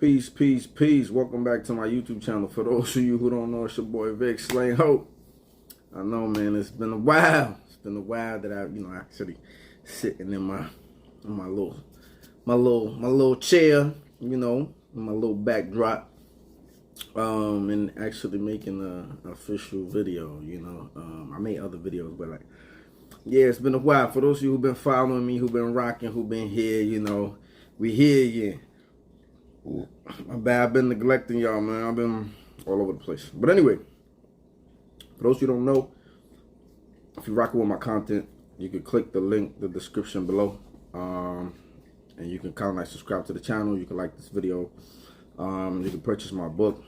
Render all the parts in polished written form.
Peace, peace, peace. Welcome back to my YouTube channel. For those of you who don't know, it's your boy Vic Slaying Hope. I know, man, it's been a while. It's been a while that actually sitting in my little chair, in my little backdrop, and actually making an official video. I made other videos, but yeah, it's been a while. For those of you who've been following me, who've been rocking, who've been here, we here again. My bad, I've been neglecting y'all, man. I've been all over the place. But anyway, for those of you who don't know, if you're rocking with my content, you can click the link, the description below. And you can kind of subscribe to the channel. You can like this video. You can purchase my book.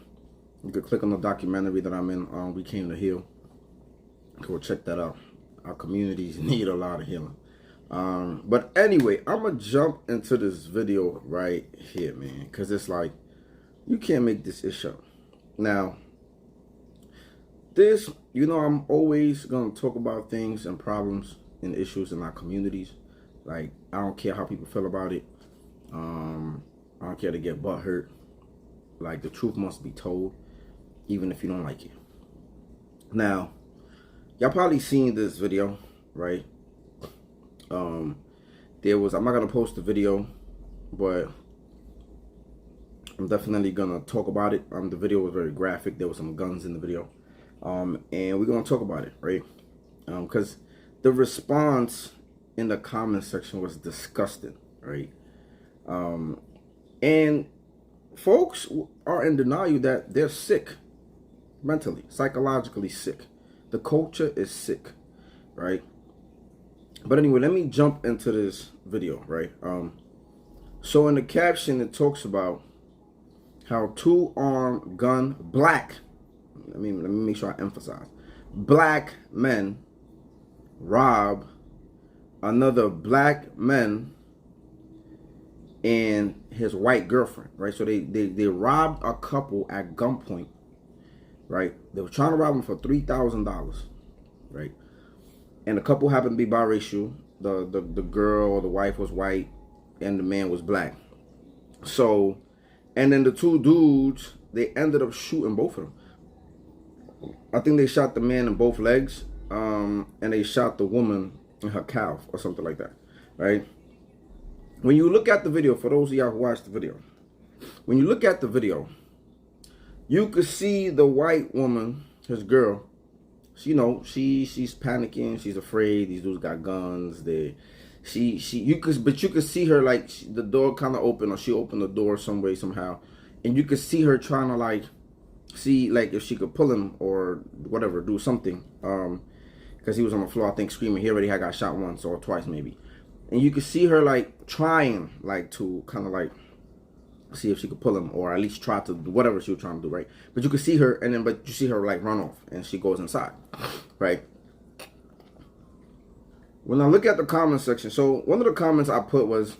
You can click on the documentary that I'm in, We Came to Heal. Go check that out. Our communities need a lot of healing. But anyway, I'm gonna jump into this video right here, man, because it's like you can't make this issue. Now, this, I'm always gonna talk about things and problems and issues in our communities. Like, I don't care how people feel about it. I don't care to get butt hurt. Like, the truth must be told, even if you don't like it. Now, y'all probably seen this video, right? I'm not gonna post the video, but I'm definitely gonna talk about it. The video was very graphic. There was some guns in the video, and we're gonna talk about it, right? Because the response in the comment section was disgusting, right? And folks are in denial that they're sick, mentally, psychologically sick. The culture is sick, right? But anyway, let me jump into this video, right? So in the caption, it talks about how two-armed gun black, let me make sure I emphasize, black men rob another black man and his white girlfriend, right? So they robbed a couple at gunpoint, right? They were trying to rob them for $3,000, right? And the couple happened to be biracial. The girl or the wife was white and the man was black. So, and then the two dudes, they ended up shooting both of them. I think they shot the man in both legs, and they shot the woman in her calf or something like that, right? When you look at the video, for those of y'all who watched the video, when you look at the video, you could see the white woman, his girl, she's panicking, she's afraid. These dudes got guns. You could see her the door kind of open, or she opened the door some way somehow, and you could see her trying to see if she could pull him or whatever, do something, because he was on the floor, I think, screaming. He already had got shot once or twice maybe, and you could see her trying to kind of see if she could pull him, or at least try to do whatever she was trying to do, right? But you could see her, but you see her run off, and she goes inside, right? When I look at the comment section, so one of the comments I put was,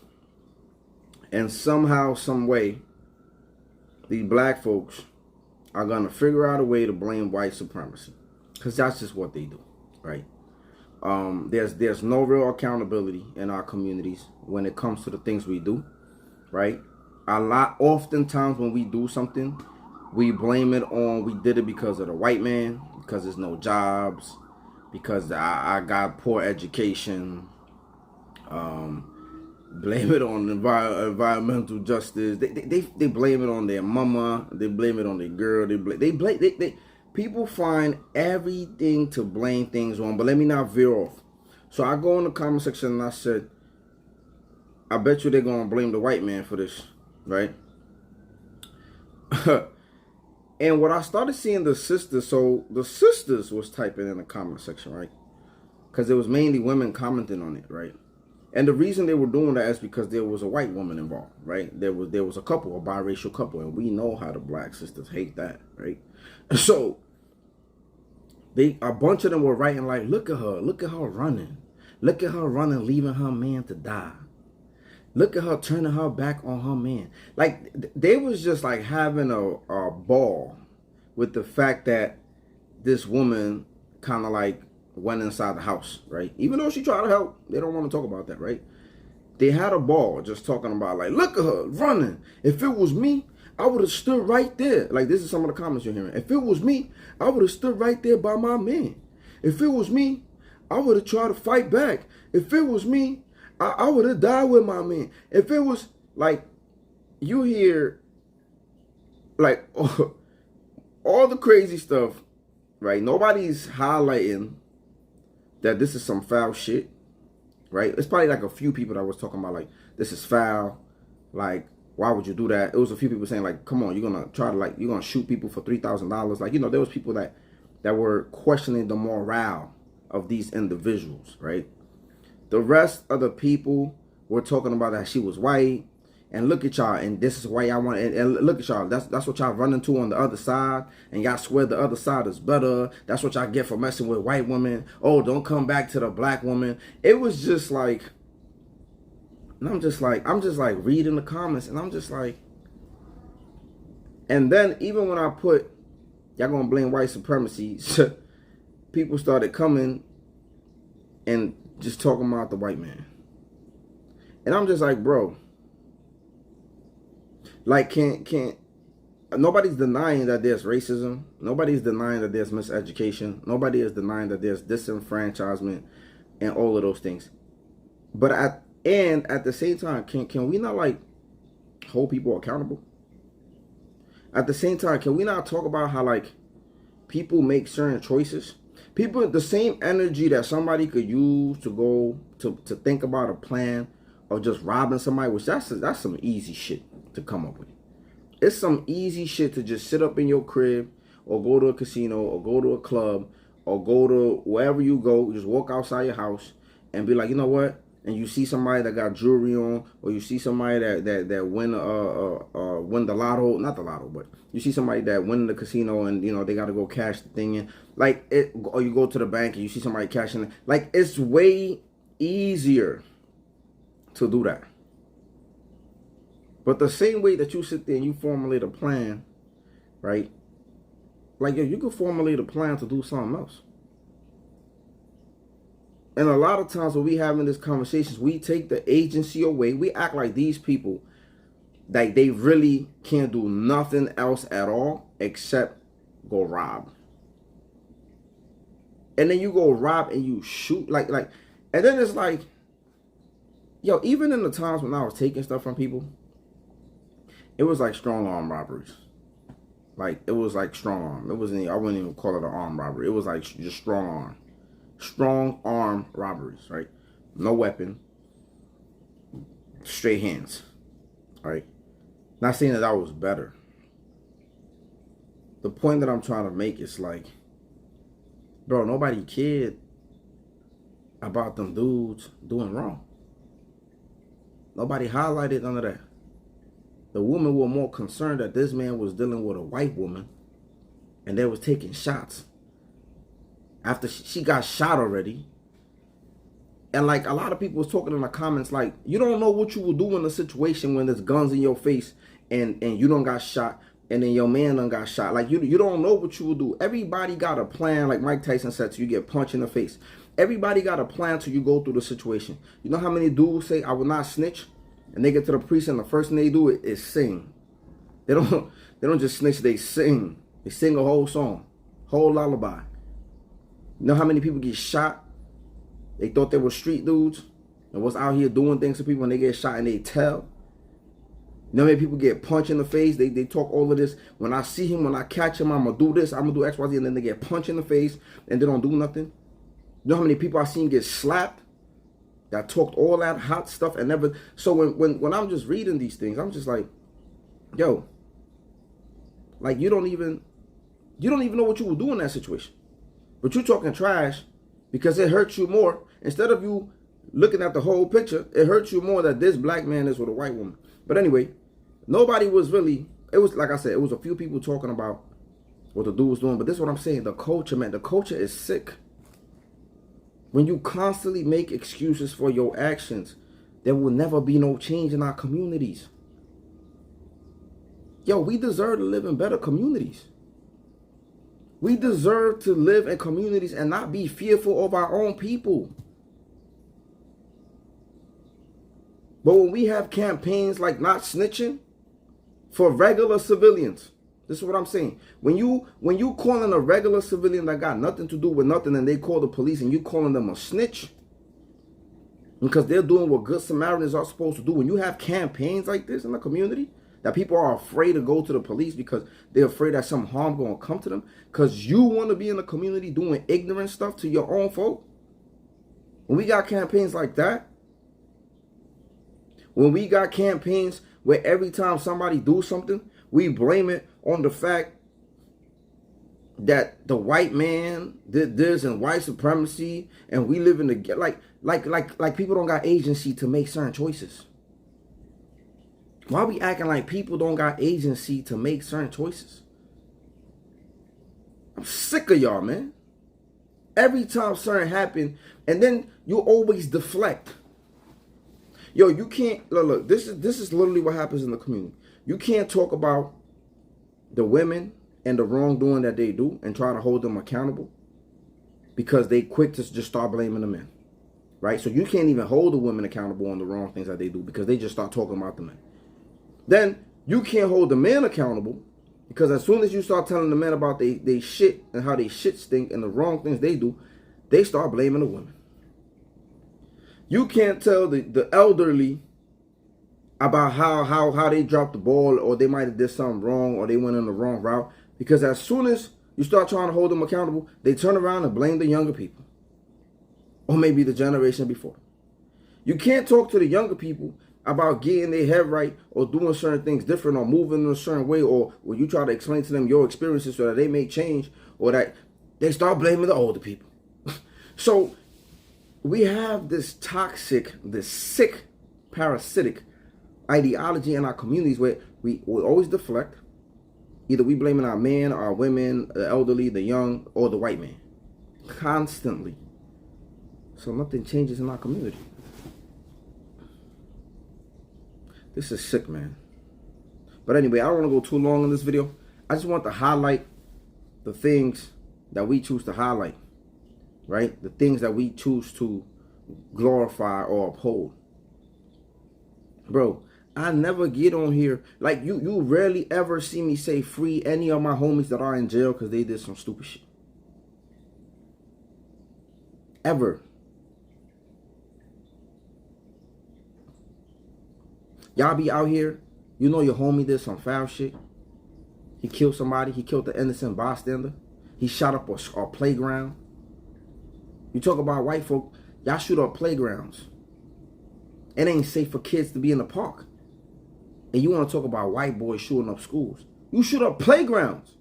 and somehow, some way, these black folks are gonna figure out a way to blame white supremacy, because that's just what they do, right? There's no real accountability in our communities when it comes to the things we do, right? Oftentimes when we do something, we blame it on, we did it because of the white man, because there's no jobs, because I got poor education, blame it on environmental justice. They blame it on their mama, they blame it on their girl, people find everything to blame things on. But let me not veer off. So I go in the comment section and I said, I bet you they're gonna blame the white man for this, right? And what I started seeing the sisters was typing in the comment section, right? Because it was mainly women commenting on it, right? And the reason they were doing that is because there was a white woman involved, right? There was a couple, a biracial couple, and we know how the black sisters hate that, right? So a bunch of them were writing look at her running, leaving her man to die. Look at her turning her back on her man. They was just having a ball with the fact that this woman kind of went inside the house, right? Even though she tried to help, they don't want to talk about that, right? They had a ball just talking about look at her running. If it was me, I would have stood right there. Like, this is some of the comments you're hearing. If it was me, I would have stood right there by my man. If it was me, I would have tried to fight back. If it was me, I would have died with my man. If it was, like, you hear, like, all the crazy stuff, right? Nobody's highlighting that this is some foul shit, right? It's probably like a few people that was talking about, like, this is foul. Like, why would you do that? It was a few people saying, like, come on, you're going to try to, like, you're going to shoot people for $3,000. Like, you know, there was people that were questioning the morale of these individuals, right? The rest of the people were talking about that she was white. And look at y'all, and this is why y'all want, and look at y'all, that's what y'all run into on the other side, and y'all swear the other side is better. That's what y'all get for messing with white women. Oh, don't come back to the black woman. It was just like, and I'm just like reading the comments, and I'm just like, and then even when I put, y'all gonna blame white supremacy, people started coming and just talking about the white man. And I'm just like, bro, like, can't nobody's denying that there's racism. Nobody's denying that there's miseducation. Nobody is denying that there's disenfranchisement and all of those things. But at the same time, can we not, like, hold people accountable? At the same time, can we not talk about how, like, people make certain choices? People, the same energy that somebody could use to go to think about a plan of just robbing somebody, which that's some easy shit to come up with. It's some easy shit to just sit up in your crib or go to a casino or go to a club or go to wherever you go, just walk outside your house and be like, you know what? And you see somebody that got jewelry on, or you see somebody that win the lotto, not the lotto, but you see somebody that win the casino and, you know, they got to go cash the thing in, like it, or you go to the bank and you see somebody cashing it. Like, it's way easier to do that. But the same way that you sit there and you formulate a plan, right? Like, yo, you could formulate a plan to do something else. And a lot of times when we having these conversations, we take the agency away. We act like these people, like, they really can't do nothing else at all except go rob. And then you go rob and you shoot, like, and then it's like, yo, even in the times when I was taking stuff from people, it was like strong arm robberies. Like, it was like strong arm. It wasn't, I wouldn't even call it an armed robbery. It was like just strong arm. Strong arm robberies, right? No weapon. Straight hands. Right? Not saying that was better. The point that I'm trying to make is, like, bro, nobody cared about them dudes doing wrong. Nobody highlighted none of that. The women were more concerned that this man was dealing with a white woman and they was taking shots after she got shot already. And, like, a lot of people was talking in the comments, like, you don't know what you will do in a situation when there's guns in your face and you done got shot and then your man done got shot. Like, you don't know what you will do. Everybody got a plan, like Mike Tyson said, till you get punched in the face. Everybody got a plan till you go through the situation. You know how many dudes say, I will not snitch? And they get to the precinct, the first thing they do is sing. They don't just snitch, they sing. They sing a whole song, whole lullaby. You know how many people get shot? They thought they were street dudes and was out here doing things to people, and they get shot and they tell. You know how many people get punched in the face? They talk all of this. When I see him, when I catch him, I'm going to do this, I'm going to do X, Y, Z, and then they get punched in the face and they don't do nothing. You know how many people I seen get slapped? That talked all that hot stuff and never. So when I'm just reading these things, I'm just like, yo, like, you don't even know what you will do in that situation. But you talking trash because it hurts you more. Instead of you looking at the whole picture, it hurts you more that this black man is with a white woman. But anyway, nobody was really, it was, like I said, it was a few people talking about what the dude was doing. But this is what I'm saying. The culture, man, the culture is sick. When you constantly make excuses for your actions, there will never be no change in our communities. Yo, we deserve to live in better communities. We deserve to live in communities and not be fearful of our own people. But when we have campaigns like not snitching, for regular civilians. This is what I'm saying. When you calling a regular civilian that got nothing to do with nothing and they call the police and you calling them a snitch because they're doing what good Samaritans are supposed to do. When you have campaigns like this in the community that people are afraid to go to the police because they're afraid that some harm going to come to them because you want to be in the community doing ignorant stuff to your own folk. When we got campaigns like that, when we got campaigns where every time somebody do something, we blame it on the fact that the white man did this and white supremacy, and we live in the like people don't got agency to make certain choices. Why we acting like people don't got agency to make certain choices? I'm sick of y'all, man. Every time something happen, and then you always deflect. Yo, you can't look. This is literally what happens in the community. You can't talk about the women and the wrongdoing that they do and try to hold them accountable because they quick to just start blaming the men, right? So you can't even hold the women accountable on the wrong things that they do because they just start talking about the men. Then you can't hold the men accountable because as soon as you start telling the men about they shit and how they shit stink and the wrong things they do, they start blaming the women. You can't tell the elderly about how they dropped the ball or they might have did something wrong or they went in the wrong route because as soon as you start trying to hold them accountable, they turn around and blame the younger people or maybe the generation before. You can't talk to the younger people about getting their head right or doing certain things different or moving in a certain way, or when you try to explain to them your experiences so that they may change, or that they start blaming the older people. So we have this toxic, this sick, parasitic ideology in our communities where we always deflect. Either we blaming our men, our women, the elderly, the young, or the white man. Constantly. So nothing changes in our community. This is sick, man. But anyway, I don't want to go too long in this video. I just want to highlight the things that we choose to highlight, right? The things that we choose to glorify or uphold. Bro, I never get on here. Like, you rarely ever see me say free any of my homies that are in jail because they did some stupid shit. Ever. Y'all be out here, you know your homie did some foul shit. He killed somebody. He killed the innocent bystander. He shot up a playground. You talk about white folk, y'all shoot up playgrounds. It ain't safe for kids to be in the park. And you want to talk about white boys shooting up schools. You shoot up playgrounds.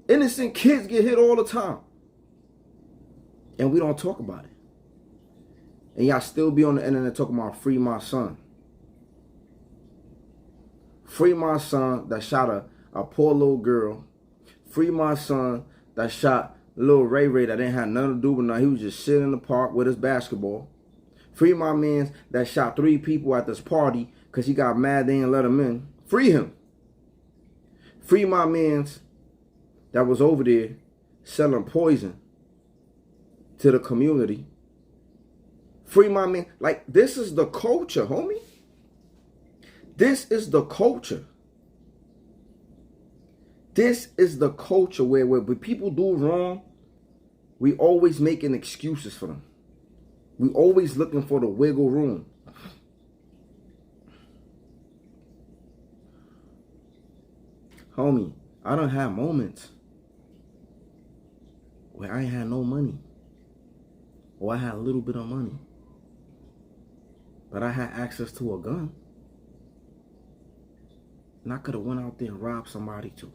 Innocent kids get hit all the time. And we don't talk about it. And y'all still be on the internet talking about free my son. Free my son that shot a poor little girl. Free my son that shot little Ray Ray that didn't have nothing to do with nothing. He was just sitting in the park with his basketball. Free my man that shot 3 people at this party because he got mad they didn't let him in. Free him. Free my man that was over there selling poison to the community. Free my man. Like, this is the culture, homie. This is the culture. This is the culture where when people do wrong, we always making excuses for them. We always looking for the wiggle room. Homie, I done had moments where I ain't had no money. Or I had a little bit of money. But I had access to a gun. And I could have went out there and robbed somebody too.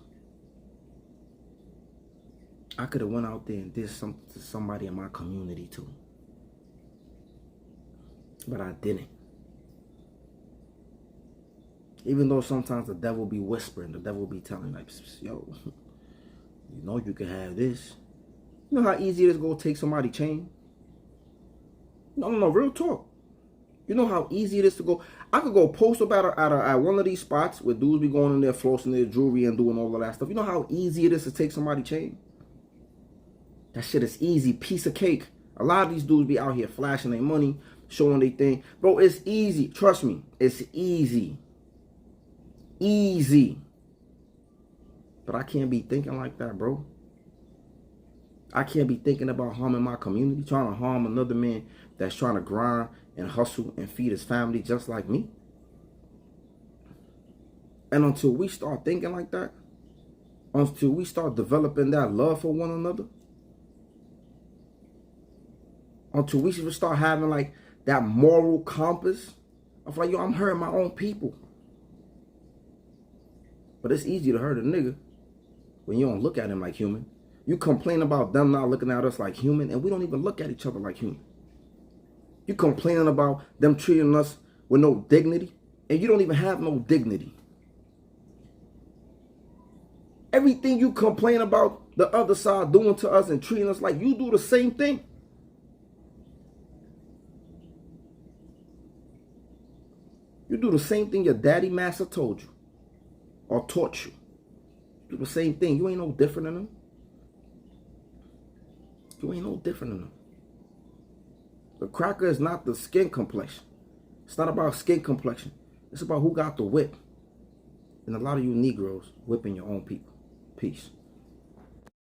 I could have went out there and did something to somebody in my community too. But I didn't. Even though sometimes the devil be whispering, the devil be telling like, yo, you know you can have this. You know how easy it is to go take somebody's chain? No, real talk. You know how easy it is to go. I could go post up at one of these spots where dudes be going in there flossing their jewelry and doing all of that stuff. You know how easy it is to take somebody's chain? That shit is easy. Piece of cake. A lot of these dudes be out here flashing their money, showing their thing. Bro, it's easy. Trust me. It's easy. Easy. But I can't be thinking like that, bro. I can't be thinking about harming my community, trying to harm another man that's trying to grind and hustle and feed his family just like me. And until we start thinking like that, until we start developing that love for one another, until we start having like that moral compass of like, yo, I'm hurting my own people. But it's easy to hurt a nigga when you don't look at him like human. You complain about them not looking at us like human, and we don't even look at each other like human. You complaining about them treating us with no dignity, and you don't even have no dignity. Everything you complain about the other side doing to us and treating us like, you do the same thing. You do the same thing your daddy master told you or taught you. You do the same thing. You ain't no different than them. You ain't no different than them. The cracker is not the skin complexion. It's not about skin complexion. It's about who got the whip. And a lot of you Negroes whipping your own people. Peace.